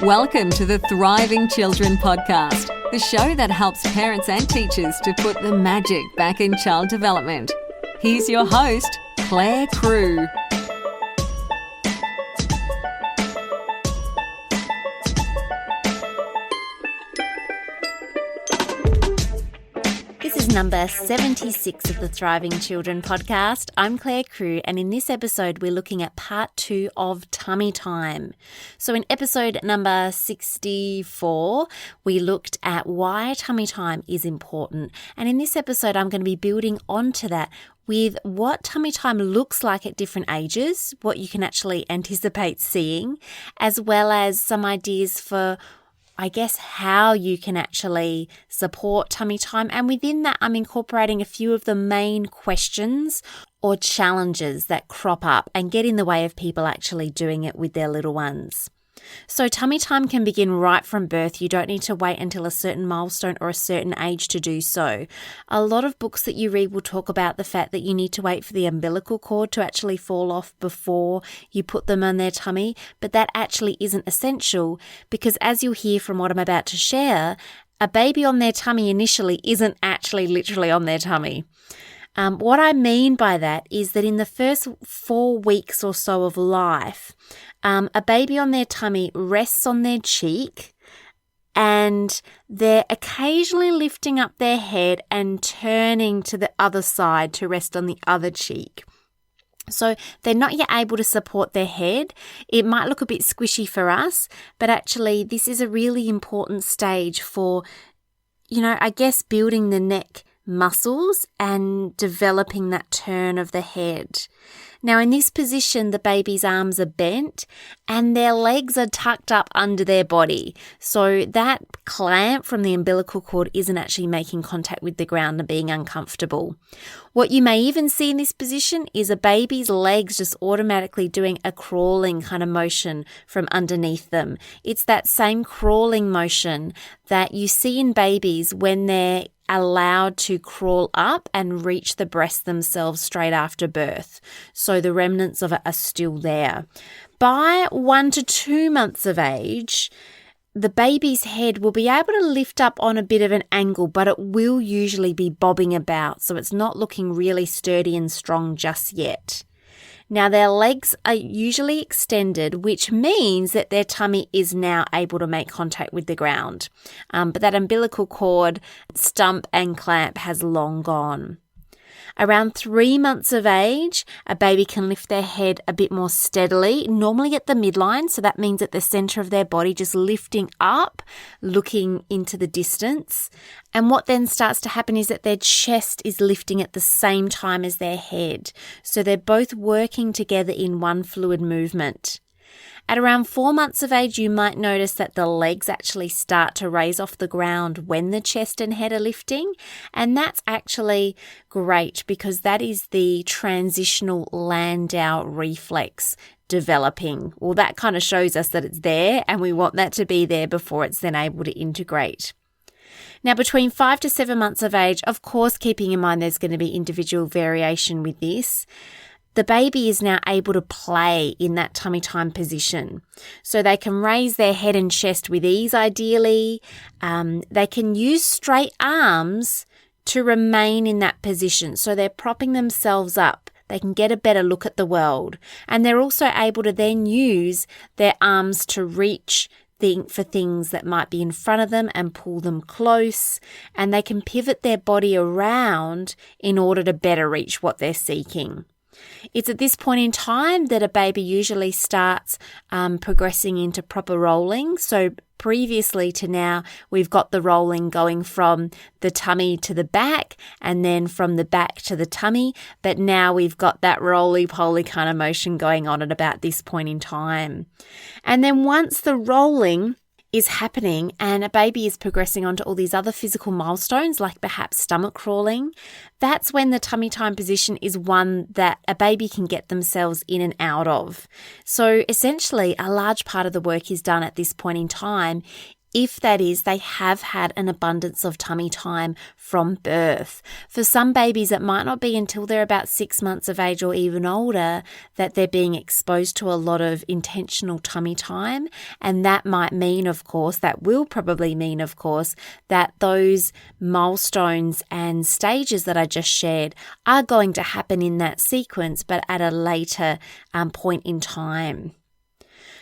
Welcome to the Thriving Children podcast, the show that helps parents and teachers to put the magic back in child development. Here's your host, Clare Crew. This is number 76 of the Thriving Children podcast. I'm Clare Crew, and in this episode, we're looking at part 2 of tummy time. So in episode number 64, we looked at why tummy time is important. And in this episode, I'm going to be building onto that with what tummy time looks like at different ages, what you can actually anticipate seeing, as well as some ideas for how you can actually support tummy time. And within that, I'm incorporating a few of the main questions or challenges that crop up and get in the way of people actually doing it with their little ones. So tummy time can begin right from birth. You don't need to wait until a certain milestone or a certain age to do so. A lot of books that you read will talk about the fact that you need to wait for the umbilical cord to actually fall off before you put them on their tummy, but that actually isn't essential because, as you'll hear from what I'm about to share, a baby on their tummy initially isn't actually literally on their tummy. What I mean by that is that in the first 4 weeks or so of life, a baby on their tummy rests on their cheek and they're occasionally lifting up their head and turning to the other side to rest on the other cheek. So they're not yet able to support their head. It might look a bit squishy for us, but actually this is a really important stage for, building the neck muscles and developing that turn of the head. Now, in this position, the baby's arms are bent and their legs are tucked up under their body. So that clamp from the umbilical cord isn't actually making contact with the ground and being uncomfortable. What you may even see in this position is a baby's legs just automatically doing a crawling kind of motion from underneath them. It's that same crawling motion that you see in babies when they're allowed to crawl up and reach the breast themselves straight after birth. So the remnants of it are still there. By 1 to 2 months of age, the baby's head will be able to lift up on a bit of an angle, but it will usually be bobbing about. So it's not looking really sturdy and strong just yet. Now, their legs are usually extended, which means that their tummy is now able to make contact with the ground. But that umbilical cord, stump and clamp has long gone. Around 3 months of age, a baby can lift their head a bit more steadily, normally at the midline. So that means at the center of their body, just lifting up, looking into the distance. And what then starts to happen is that their chest is lifting at the same time as their head. So they're both working together in one fluid movement. At around 4 months of age, you might notice that the legs actually start to raise off the ground when the chest and head are lifting. And that's actually great because that is the transitional Landau reflex developing. Well, that kind of shows us that it's there and we want that to be there before it's then able to integrate. Now, between 5 to 7 months of age, of course, keeping in mind there's going to be individual variation with this, the baby is now able to play in that tummy time position. So they can raise their head and chest with ease, ideally. They can use straight arms to remain in that position. So they're propping themselves up. They can get a better look at the world. And they're also able to then use their arms to reach for things that might be in front of them and pull them close. And they can pivot their body around in order to better reach what they're seeking. It's at this point in time that a baby usually starts progressing into proper rolling. So previously to now, we've got the rolling going from the tummy to the back and then from the back to the tummy. But now we've got that roly-poly kind of motion going on at about this point in time. And then once the rolling is happening and a baby is progressing onto all these other physical milestones, like perhaps stomach crawling, that's when the tummy time position is one that a baby can get themselves in and out of. So essentially, a large part of the work is done at this point in time if that is they have had an abundance of tummy time from birth. For some babies, it might not be until they're about 6 months of age or even older that they're being exposed to a lot of intentional tummy time. And that might mean, of course, that will probably mean, of course, that those milestones and stages that I just shared are going to happen in that sequence, but at a later point in time.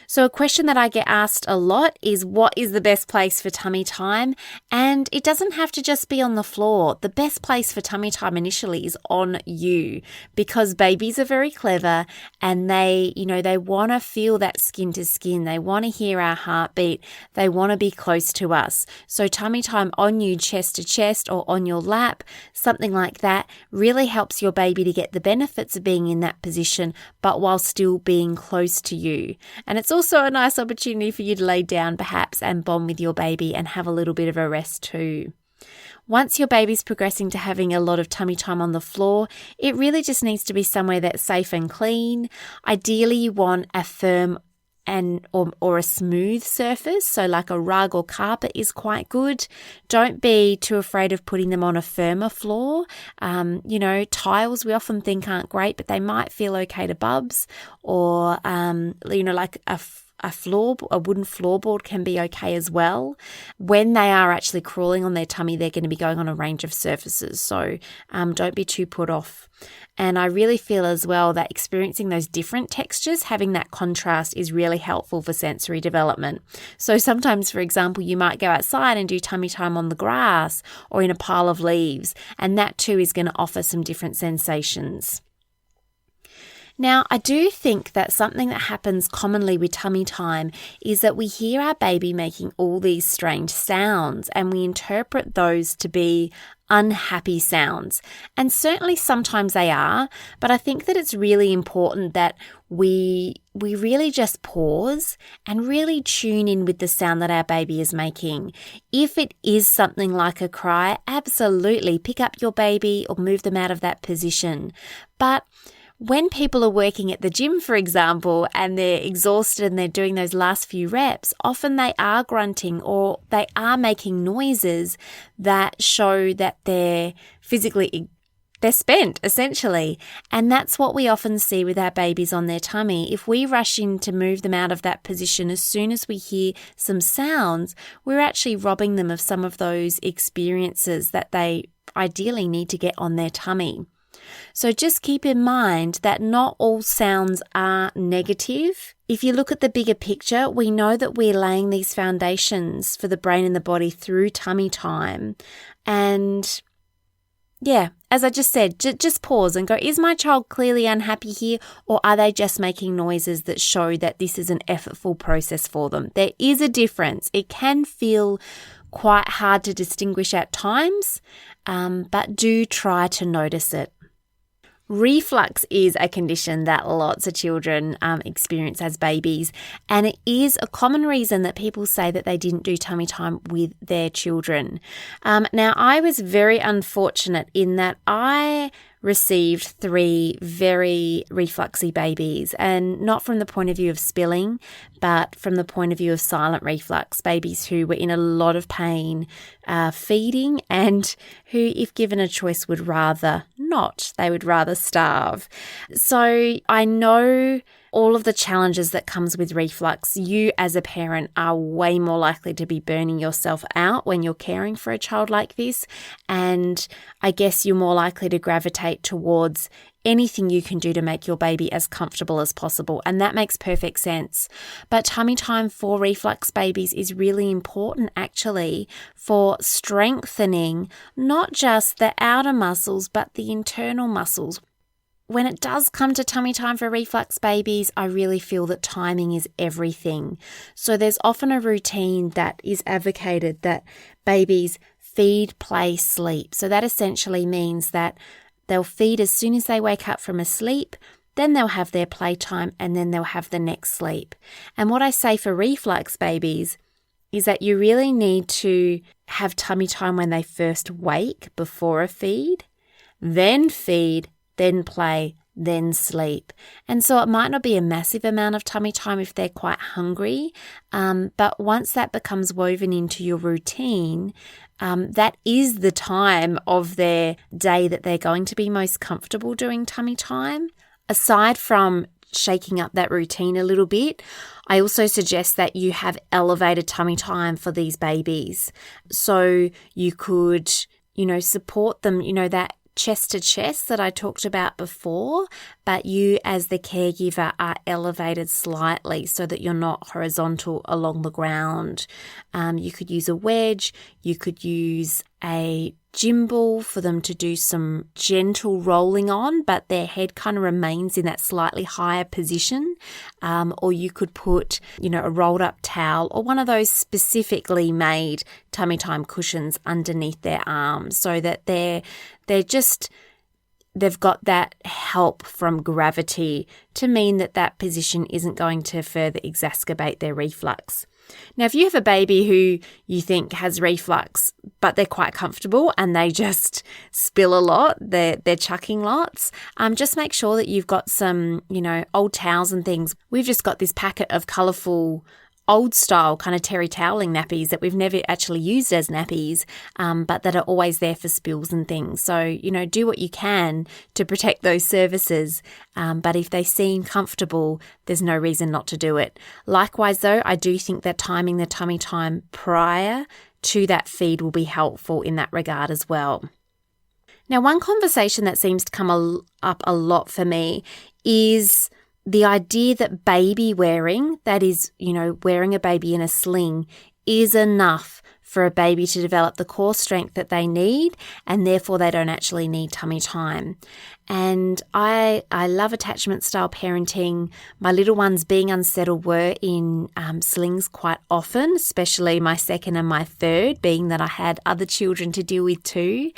So a question that I get asked a lot is, what is the best place for tummy time? And it doesn't have to just be on the floor. The best place for tummy time initially is on you, because babies are very clever and they want to feel that skin to skin. They want to hear our heartbeat. They want to be close to us. So tummy time on you, chest to chest, or on your lap, something like that, really helps your baby to get the benefits of being in that position, but while still being close to you. And it's also a nice opportunity for you to lay down perhaps and bond with your baby and have a little bit of a rest too. Once your baby's progressing to having a lot of tummy time on the floor, it really just needs to be somewhere that's safe and clean. Ideally, you want a firm or a smooth surface, so like a rug or carpet is quite good. Don't be too afraid of putting them on a firmer floor. Tiles we often think aren't great, but they might feel okay to bubs, or like a wooden floorboard can be okay as well. When they are actually crawling on their tummy, they're going to be going on a range of surfaces, so don't be too put off. And I really feel as well that experiencing those different textures, having that contrast, is really helpful for sensory development. So sometimes, for example, you might go outside and do tummy time on the grass or in a pile of leaves, and that too is going to offer some different sensations. Now, I do think that something that happens commonly with tummy time is that we hear our baby making all these strange sounds and we interpret those to be unhappy sounds. And certainly sometimes they are, but I think that it's really important that we really just pause and really tune in with the sound that our baby is making. If it is something like a cry, absolutely pick up your baby or move them out of that position. But when people are working at the gym, for example, and they're exhausted and they're doing those last few reps, often they are grunting or they are making noises that show that they're spent, essentially. And that's what we often see with our babies on their tummy. If we rush in to move them out of that position as soon as we hear some sounds, we're actually robbing them of some of those experiences that they ideally need to get on their tummy. So just keep in mind that not all sounds are negative. If you look at the bigger picture, we know that we're laying these foundations for the brain and the body through tummy time. And yeah, as I just said, just pause and go, is my child clearly unhappy here, or are they just making noises that show that this is an effortful process for them? There is a difference. It can feel quite hard to distinguish at times, but do try to notice it. Reflux is a condition that lots of children experience as babies, and it is a common reason that people say that they didn't do tummy time with their children. Now, I was very unfortunate in that I received 3 very refluxy babies, and not from the point of view of spilling, but from the point of view of silent reflux, babies who were in a lot of pain feeding and who, if given a choice, would rather not. They would rather starve. So I know all of the challenges that comes with reflux. You as a parent are way more likely to be burning yourself out when you're caring for a child like this. And I guess you're more likely to gravitate towards anything you can do to make your baby as comfortable as possible. And that makes perfect sense. But tummy time for reflux babies is really important actually for strengthening not just the outer muscles, but the internal muscles. When it does come to tummy time for reflux babies, I really feel that timing is everything. So there's often a routine that is advocated that babies feed, play, sleep. So that essentially means that they'll feed as soon as they wake up from a sleep, then they'll have their playtime, and then they'll have the next sleep. And what I say for reflux babies is that you really need to have tummy time when they first wake before a feed, then play, then sleep. And so it might not be a massive amount of tummy time if they're quite hungry, but once that becomes woven into your routine, that is the time of their day that they're going to be most comfortable doing tummy time. Aside from shaking up that routine a little bit, I also suggest that you have elevated tummy time for these babies. So you could, support them, that chest to chest that I talked about before, but you as the caregiver are elevated slightly so that you're not horizontal along the ground. You could use a wedge, you could use a gimbal for them to do some gentle rolling on, but their head kind of remains in that slightly higher position. Or you could put, a rolled up towel or one of those specifically made tummy time cushions underneath their arms so that they've got that help from gravity to mean that position isn't going to further exacerbate their reflux. Now, if you have a baby who you think has reflux, but they're quite comfortable and they just spill a lot, they're chucking lots, just make sure that you've got some, old towels and things. We've just got this packet of colourful old style kind of terry toweling nappies that we've never actually used as nappies, but that are always there for spills and things. So, do what you can to protect those surfaces. But if they seem comfortable, there's no reason not to do it. Likewise, though, I do think that timing the tummy time prior to that feed will be helpful in that regard as well. Now, one conversation that seems to come up a lot for me is the idea that baby wearing, that is, wearing a baby in a sling, is enough for a baby to develop the core strength that they need, and therefore they don't actually need tummy time. And I love attachment style parenting. My little ones being unsettled were in slings quite often, especially my second and my third, being that I had other children to deal with too.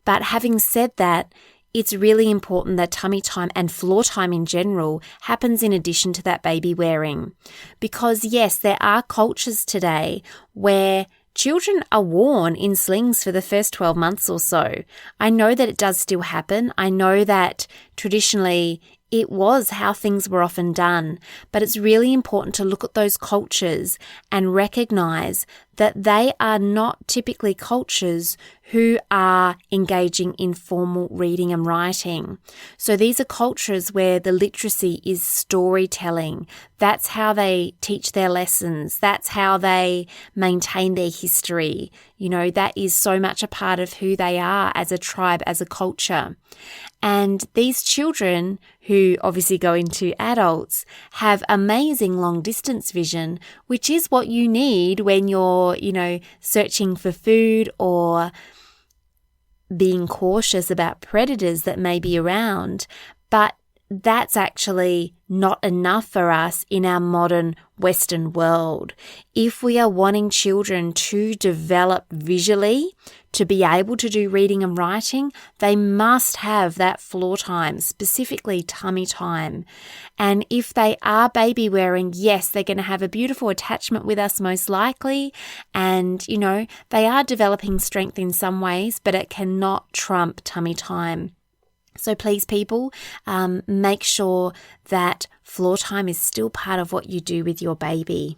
But having said that, it's really important that tummy time and floor time in general happens in addition to that baby wearing. Because yes, there are cultures today where children are worn in slings for the first 12 months or so. I know that it does still happen. I know that traditionally it was how things were often done, but it's really important to look at those cultures and recognize that they are not typically cultures who are engaging in formal reading and writing. So these are cultures where the literacy is storytelling. That's how they teach their lessons. That's how they maintain their history. That is so much a part of who they are as a tribe, as a culture. And these children who obviously go into adults have amazing long distance vision, which is what you need when you're, searching for food or being cautious about predators that may be around. But that's actually not enough for us in our modern Western world. If we are wanting children to develop visually, to be able to do reading and writing, they must have that floor time, specifically tummy time. And if they are baby wearing, yes, they're going to have a beautiful attachment with us most likely. And, they are developing strength in some ways, but it cannot trump tummy time. So please, people, make sure that floor time is still part of what you do with your baby.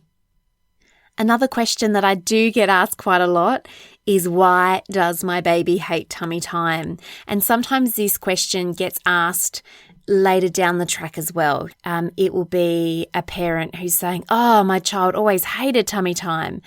Another question that I do get asked quite a lot is, why does my baby hate tummy time? And sometimes this question gets asked later down the track as well. It will be a parent who's saying, oh, my child always hated tummy time.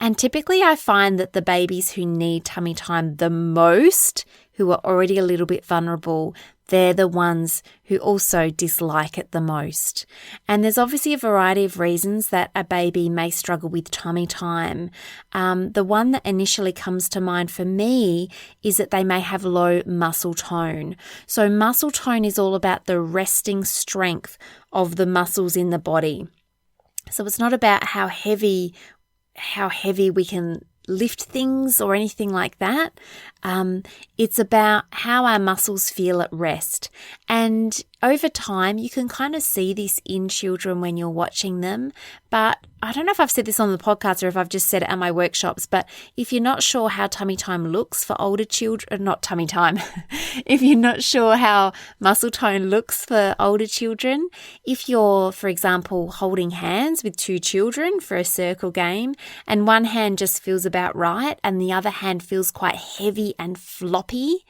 And typically I find that the babies who need tummy time the most, who are already a little bit vulnerable, they're the ones who also dislike it the most. And there's obviously a variety of reasons that a baby may struggle with tummy time. The one that initially comes to mind for me is that they may have low muscle tone. So muscle tone is all about the resting strength of the muscles in the body. So it's not about how heavy we can lift things or anything like that. It's about how our muscles feel at rest. And over time, you can kind of see this in children when you're watching them. But I don't know if I've said this on the podcast or if I've just said it at my workshops, but if you're not sure how tummy time looks for older children, not tummy time, if you're not sure how muscle tone looks for older children, if you're, for example, holding hands with two children for a circle game and one hand just feels about right and the other hand feels quite heavy and floppy,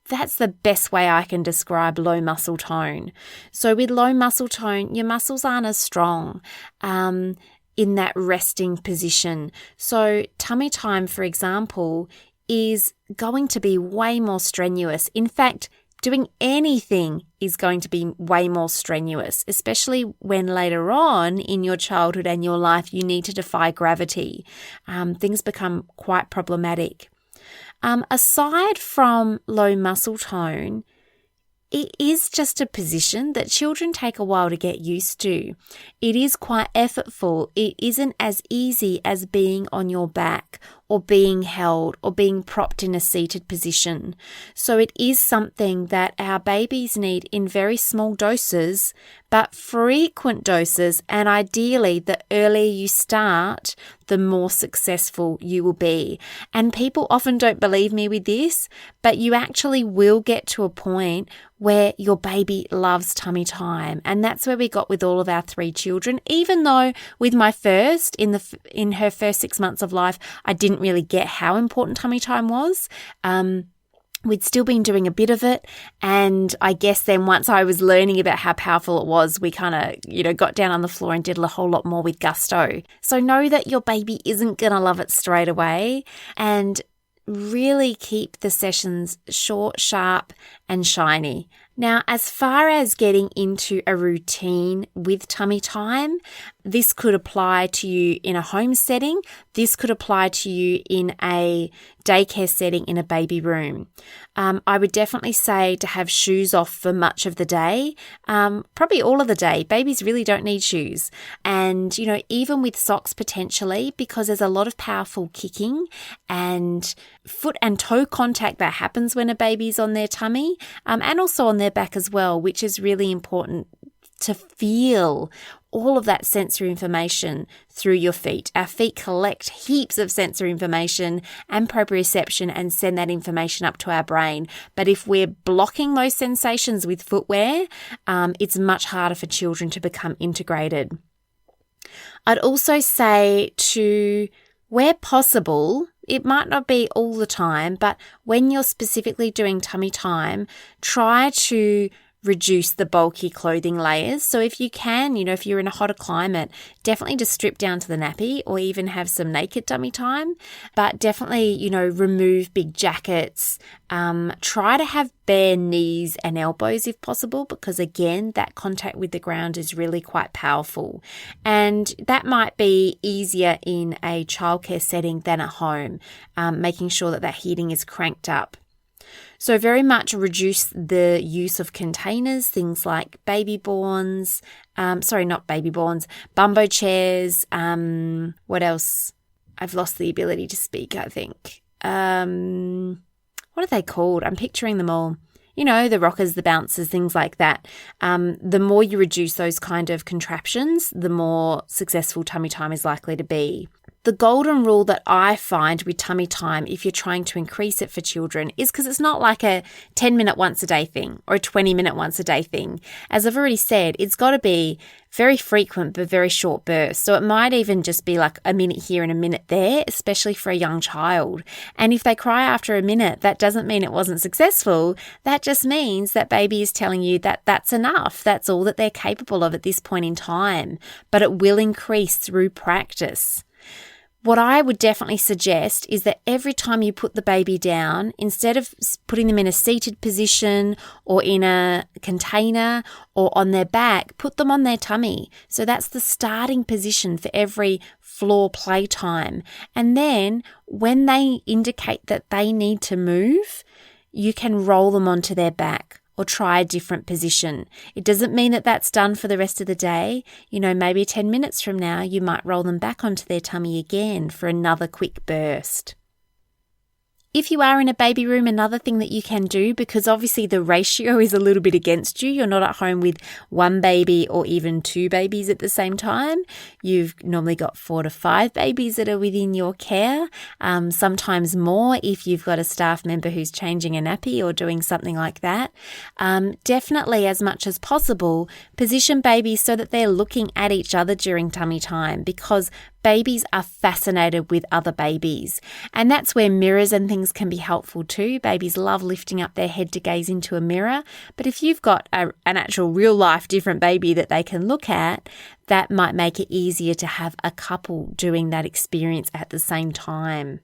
that's the best way I can describe low muscle tone. So with low muscle tone, your muscles aren't as strong in that resting position. So tummy time, for example, is going to be way more strenuous. In fact, doing anything is going to be way more strenuous, especially when later on in your childhood and your life you need to defy gravity. Things become quite problematic. Aside from low muscle tone, it is just a position that children take a while to get used to. It is quite effortful. It isn't as easy as being on your back or being held or being propped in a seated position. So it is something that our babies need in very small doses, but frequent doses, and ideally the earlier you start, the more successful you will be. And people often don't believe me with this, but you actually will get to a point where your baby loves tummy time. And that's where we got with all of our 3 children. Even though with my first, in her first 6 months of life, I didn't really get how important tummy time was. We'd still been doing a bit of it. And I guess then once I was learning about how powerful it was, we kind of, got down on the floor and did a whole lot more with gusto. So know that your baby isn't going to love it straight away, and really keep the sessions short, sharp, and shiny. Now, as far as getting into a routine with tummy time, this could apply to you in a home setting. This could apply to you in a daycare setting in a baby room. I would definitely say to have shoes off for much of the day, probably all of the day. Babies really don't need shoes. And, even with socks potentially, because there's a lot of powerful kicking and foot and toe contact that happens when a baby's on their tummy, and also on their back as well, which is really important to feel all of that sensory information through your feet. Our feet collect heaps of sensory information and proprioception and send that information up to our brain. But if we're blocking those sensations with footwear, it's much harder for children to become integrated. I'd also say to, where possible, it might not be all the time, but when you're specifically doing tummy time, try to reduce the bulky clothing layers. So if you can, if you're in a hotter climate, definitely just strip down to the nappy or even have some naked tummy time. But definitely, remove big jackets. Try to have bare knees and elbows if possible, because again, that contact with the ground is really quite powerful. And that might be easier in a childcare setting than at home, making sure that heating is cranked up. So very much reduce the use of containers, things like bumbo chairs. What else? I've lost the ability to speak, I think. What are they called? I'm picturing them all. The rockers, the bouncers, things like that. The more you reduce those kind of contraptions, the more successful tummy time is likely to be. The golden rule that I find with tummy time, if you're trying to increase it for children, is because it's not like a 10-minute once a day thing or a 20-minute once a day thing. As I've already said, it's got to be very frequent but very short bursts. So it might even just be like a minute here and a minute there, especially for a young child. And if they cry after a minute, that doesn't mean it wasn't successful. That just means that baby is telling you that that's enough. That's all that they're capable of at this point in time. But it will increase through practice. What I would definitely suggest is that every time you put the baby down, instead of putting them in a seated position or in a container or on their back, put them on their tummy. So that's the starting position for every floor playtime. And then when they indicate that they need to move, you can roll them onto their back or try a different position. It doesn't mean that that's done for the rest of the day. Maybe 10 minutes from now, you might roll them back onto their tummy again for another quick burst. If you are in a baby room, another thing that you can do, because obviously the ratio is a little bit against you, you're not at home with one baby or even two babies at the same time. You've normally got 4 to 5 babies that are within your care, sometimes more if you've got a staff member who's changing a nappy or doing something like that. Definitely, as much as possible, position babies so that they're looking at each other during tummy time, because babies are fascinated with other babies. And that's where mirrors and things can be helpful too. Babies love lifting up their head to gaze into a mirror. But if you've got an actual real life different baby that they can look at, that might make it easier to have a couple doing that experience at the same time.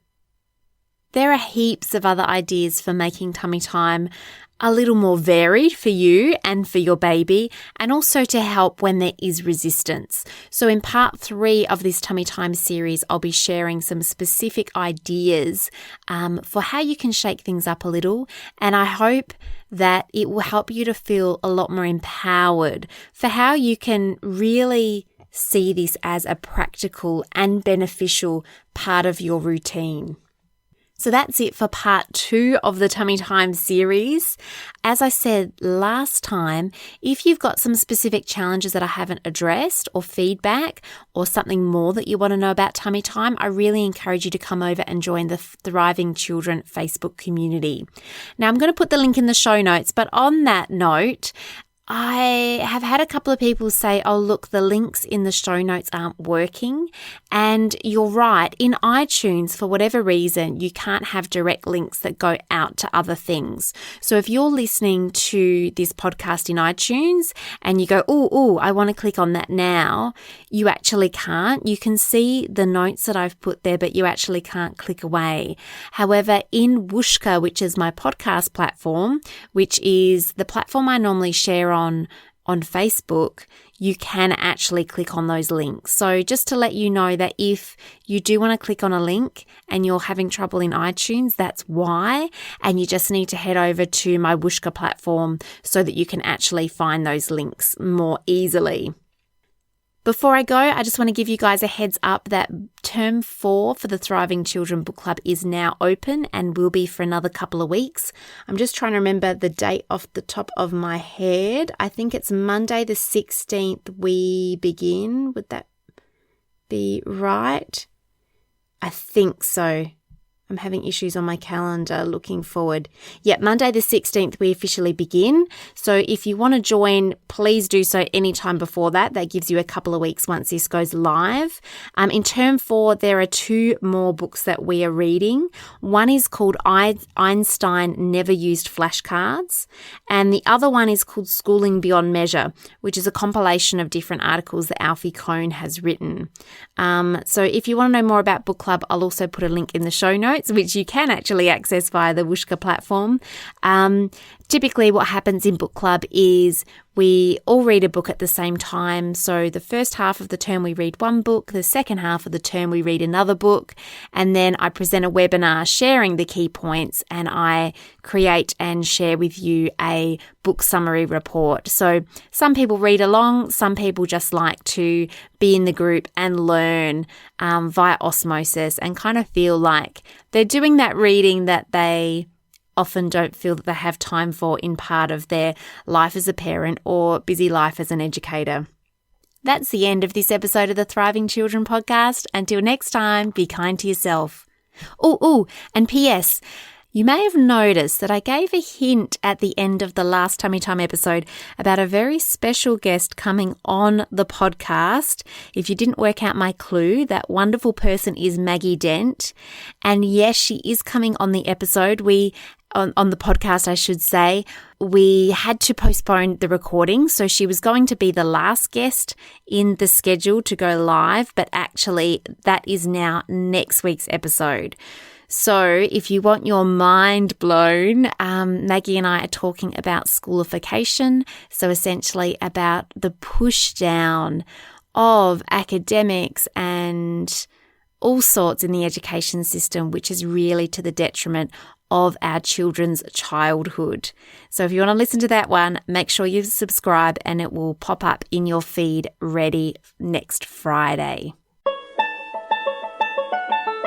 There are heaps of other ideas for making tummy time a little more varied for you and for your baby, and also to help when there is resistance. So in part 3 of this Tummy Time series, I'll be sharing some specific ideas for how you can shake things up a little, and I hope that it will help you to feel a lot more empowered for how you can really see this as a practical and beneficial part of your routine. So that's it for part 2 of the Tummy Time series. As I said last time, if you've got some specific challenges that I haven't addressed, or feedback, or something more that you want to know about tummy time, I really encourage you to come over and join the Thriving Children Facebook community. Now, I'm going to put the link in the show notes, but on that note, I have had a couple of people say, oh, look, the links in the show notes aren't working. And you're right. In iTunes, for whatever reason, you can't have direct links that go out to other things. So if you're listening to this podcast in iTunes and you go, oh, I want to click on that now, you actually can't. You can see the notes that I've put there, but you actually can't click away. However, in Whooshka, which is my podcast platform, which is the platform I normally share on Facebook, you can actually click on those links. So just to let you know that if you do want to click on a link and you're having trouble in iTunes, that's why. And you just need to head over to my Whooshka platform so that you can actually find those links more easily. Before I go, I just want to give you guys a heads up that term 4 for the Thriving Children Book Club is now open and will be for another couple of weeks. I'm just trying to remember the date off the top of my head. I think it's Monday the 16th we begin. Would that be right? I think so. I'm having issues on my calendar looking forward. Yeah, Monday the 16th we officially begin. So if you want to join, please do so anytime before that. That gives you a couple of weeks once this goes live. In term 4, there are 2 more books that we are reading. One is called Einstein Never Used Flashcards, and the other one is called Schooling Beyond Measure, which is a compilation of different articles that Alfie Cohn has written. So if you want to know more about book club, I'll also put a link in the show notes, which you can actually access via the Whooshka platform. Typically what happens in book club is we all read a book at the same time. So the first half of the term we read one book, the second half of the term we read another book, and then I present a webinar sharing the key points, and I create and share with you a book summary report. So some people read along, some people just like to be in the group and learn via osmosis and kind of feel like they're doing that reading that they often don't feel that they have time for in part of their life as a parent or busy life as an educator. That's the end of this episode of the Thriving Children podcast. Until next time, be kind to yourself. And P.S., you may have noticed that I gave a hint at the end of the last Tummy Time episode about a very special guest coming on the podcast. If you didn't work out my clue, that wonderful person is Maggie Dent. And yes, she is coming on the episode. On the podcast, I should say, we had to postpone the recording. So she was going to be the last guest in the schedule to go live, but actually that is now next week's episode. So if you want your mind blown, Maggie and I are talking about schoolification. So essentially about the push down of academics and all sorts in the education system, which is really to the detriment of our children's childhood. So if you want to listen to that one, make sure you subscribe and it will pop up in your feed ready next Friday.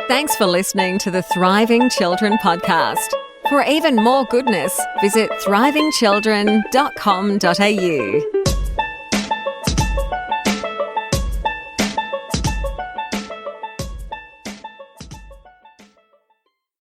Thanks for listening to the Thriving Children podcast. For even more goodness, visit thrivingchildren.com.au.